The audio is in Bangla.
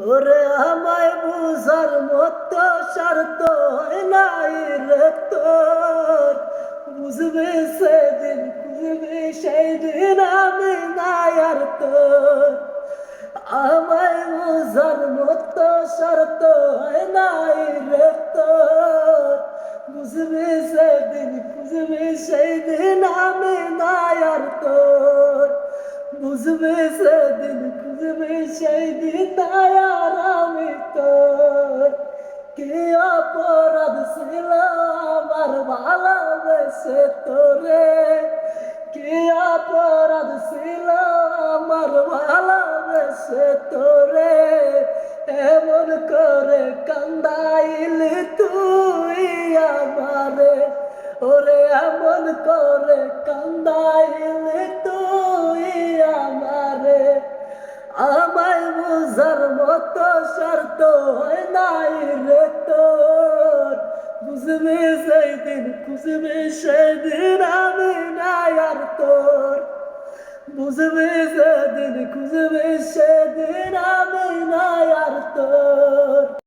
ওরে আমায় বুঝার মতো স্বার্থ হয় নাই রে তোর, বুঝবে সেদিন খুঁজবে সেই দিন আমি নাই আর তোর। আমায় বুঝার মতো স্বার্থ হয় নাই রে তোর, বুঝবে সেদিন খুঁজবে সেই দিন আমি নাই আর তোর। বুঝবে সেদিন খুঁজবে সেই দিন নাই আর আমি তোর। কি অপরাধ ছিল আমার ভালোবেসে তোরে, কি অপরাধ ছিল আমার ভালোবেসে তোরে, এমন করে কান্দাইলি তুই আমারে। ওরে এমন করে কান্দাইলি তুই আমারে। আমায় বুঝার মতো স্বার্থ হয় নাই রে তোর, বুঝবি সেই দিন খুঁজবি সেই দিন আমি নাই আর তোর। বুঝবি সেদিন খুঁজবি সেদিন আমি নাই আর তোর।